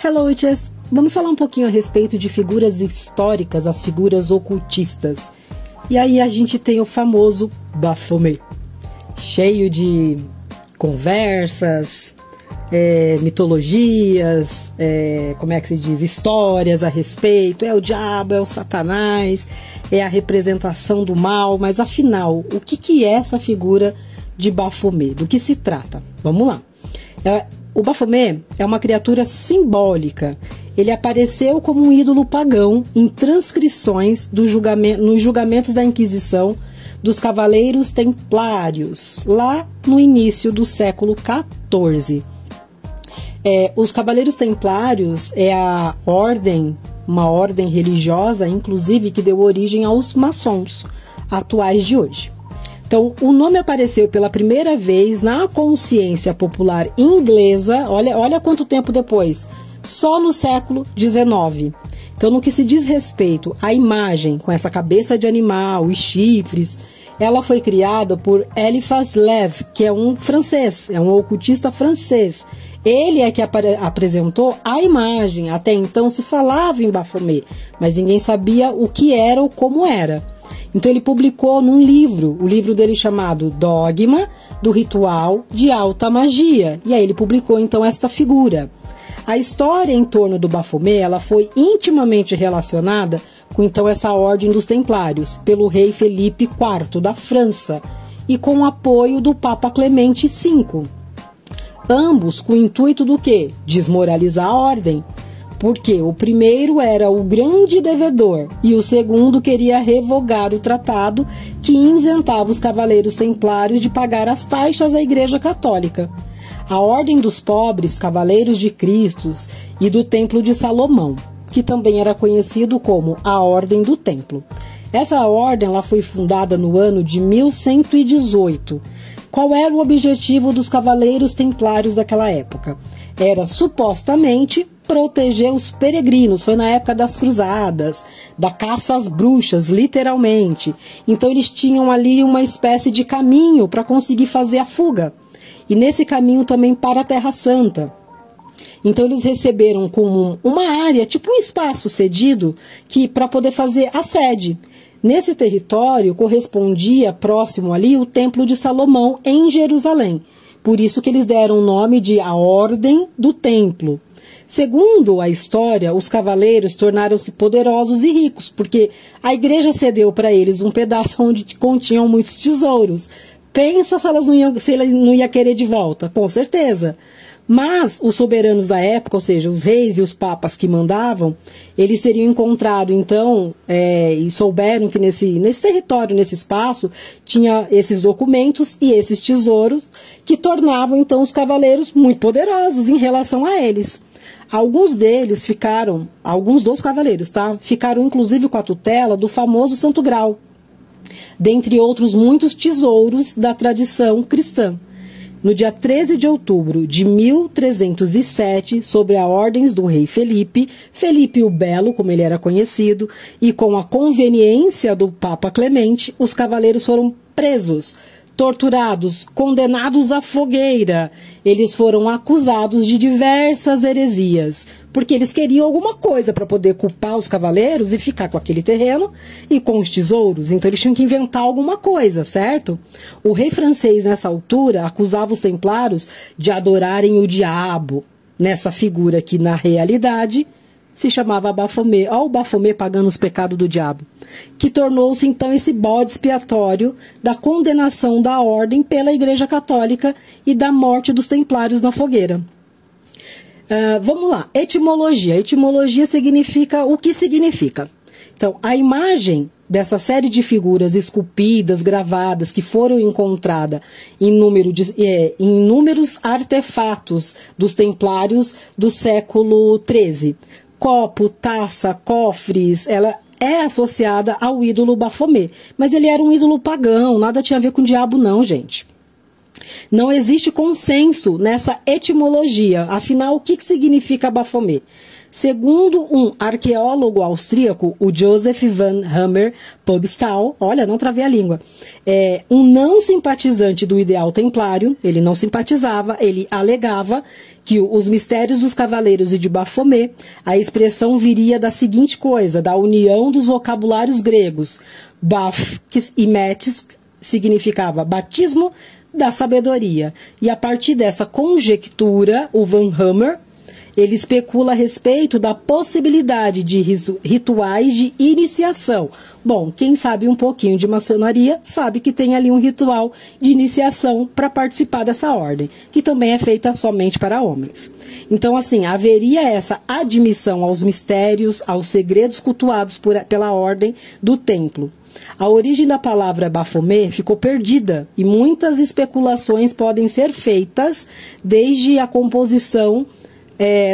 Hello witches! Vamos falar um pouquinho a respeito de figuras históricas, as figuras ocultistas. E aí a gente tem o famoso Baphomet, cheio de conversas, mitologias, como é que se diz, histórias a respeito, é o diabo, é o Satanás, é a representação do mal, mas afinal, o que é essa figura de Baphomet? Do que se trata? Vamos lá. O Baphomet é uma criatura simbólica. Ele apareceu como um ídolo pagão em transcrições nos julgamentos da Inquisição dos Cavaleiros Templários, lá no início do século XIV. Os Cavaleiros Templários é a ordem, uma ordem religiosa, inclusive, que deu origem aos maçons atuais de hoje. Então, o nome apareceu pela primeira vez na consciência popular inglesa, olha quanto tempo depois, só no século XIX. Então, no que se diz respeito à imagem com essa cabeça de animal e chifres, ela foi criada por Eliphas Levi, que é um francês, é um ocultista francês. Ele é que apresentou a imagem. Até então se falava em Baphomet, mas ninguém sabia o que era ou como era. Então ele publicou num livro, o livro dele chamado Dogma do Ritual de Alta Magia. E aí ele publicou então esta figura. A história em torno do Baphomet, ela foi intimamente relacionada com então essa ordem dos Templários, pelo rei Felipe IV da França, e com o apoio do Papa Clemente V. Ambos com o intuito do quê? Desmoralizar a ordem. Porque o primeiro era o grande devedor e o segundo queria revogar o tratado que isentava os cavaleiros templários de pagar as taxas à Igreja Católica. A Ordem dos Pobres, Cavaleiros de Cristo e do Templo de Salomão, que também era conhecido como a Ordem do Templo. Essa ordem ela foi fundada no ano de 1118. Qual era o objetivo dos Cavaleiros Templários daquela época? Era supostamente proteger os peregrinos. Foi na época das cruzadas, da caça às bruxas, literalmente. Então eles tinham ali uma espécie de caminho para conseguir fazer a fuga. E nesse caminho também para a Terra Santa. Então eles receberam como uma área, tipo um espaço cedido, que para poder fazer a sede. Nesse território correspondia próximo ali o Templo de Salomão em Jerusalém. Por isso que eles deram o nome de a Ordem do Templo. Segundo a história, os cavaleiros tornaram-se poderosos e ricos, porque a igreja cedeu para eles um pedaço onde continham muitos tesouros. Pensa se ele não ia querer de volta, com certeza. Mas os soberanos da época, ou seja, os reis e os papas que mandavam, eles seriam encontrados, então, e souberam que nesse território, nesse espaço, tinha esses documentos e esses tesouros que tornavam, então, os cavaleiros muito poderosos em relação a eles. Alguns dos cavaleiros, tá? Ficaram, inclusive, com a tutela do famoso Santo Graal, dentre outros muitos tesouros da tradição cristã. No dia 13 de outubro de 1307, sob a ordens do rei Felipe o Belo, como ele era conhecido, e com a conveniência do Papa Clemente, os cavaleiros foram presos, torturados, condenados à fogueira. Eles foram acusados de diversas heresias, porque eles queriam alguma coisa para poder culpar os cavaleiros e ficar com aquele terreno e com os tesouros. Então eles tinham que inventar alguma coisa, certo? O rei francês, nessa altura, acusava os templários de adorarem o diabo, nessa figura que, na realidade, se chamava Baphomet. Olha o Baphomet pagando os pecados do diabo, que tornou-se então esse bode expiatório da condenação da ordem pela Igreja Católica e da morte dos templários na fogueira. Vamos lá, etimologia. Etimologia significa o que significa. Então, a imagem dessa série de figuras esculpidas, gravadas, que foram encontradas em inúmeros artefatos dos templários do século XIII. Copo, taça, cofres, ela é associada ao ídolo Baphomet. Mas ele era um ídolo pagão, nada tinha a ver com o diabo não, gente. Não existe consenso nessa etimologia. Afinal, o que significa Baphomet? Segundo um arqueólogo austríaco, o Joseph van Hammer Pugstall, olha, não travei a língua, um não simpatizante do ideal templário, ele não simpatizava, ele alegava que os mistérios dos cavaleiros e de Baphomet, a expressão viria da seguinte coisa, da união dos vocabulários gregos, baph e metis, significava batismo da sabedoria. E a partir dessa conjectura, o Van Hammer, ele especula a respeito da possibilidade de rituais de iniciação. Bom, quem sabe um pouquinho de maçonaria sabe que tem ali um ritual de iniciação para participar dessa ordem, que também é feita somente para homens. Então, assim, haveria essa admissão aos mistérios, aos segredos cultuados pela ordem do templo. A origem da palavra Baphomet ficou perdida e muitas especulações podem ser feitas desde a composição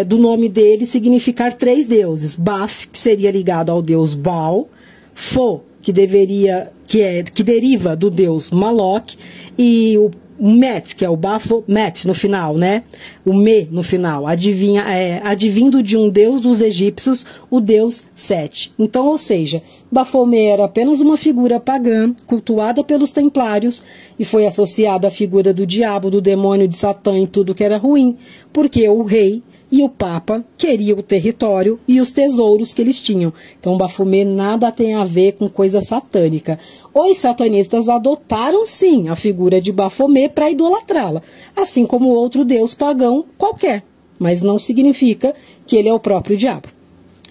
do nome dele significar 3 deuses. Baph, que seria ligado ao deus Baal, Fo, que deriva do deus Moloch, e o Met, que é o Baphomet no final, né? O Me no final, advindo de um deus dos egípcios, o deus Set. Então, ou seja, Baphomet era apenas uma figura pagã, cultuada pelos templários, e foi associada à figura do diabo, do demônio, de Satã e tudo que era ruim, porque o rei e o Papa queriam o território e os tesouros que eles tinham. Então, Baphomet nada tem a ver com coisa satânica. Os satanistas adotaram, sim, a figura de Baphomet para idolatrá-la, assim como outro deus pagão qualquer, mas não significa que ele é o próprio diabo.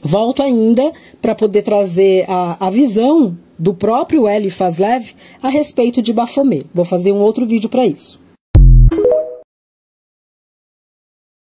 Volto ainda para poder trazer a visão do próprio Eliphas Levi a respeito de Baphomet. Vou fazer um outro vídeo para isso.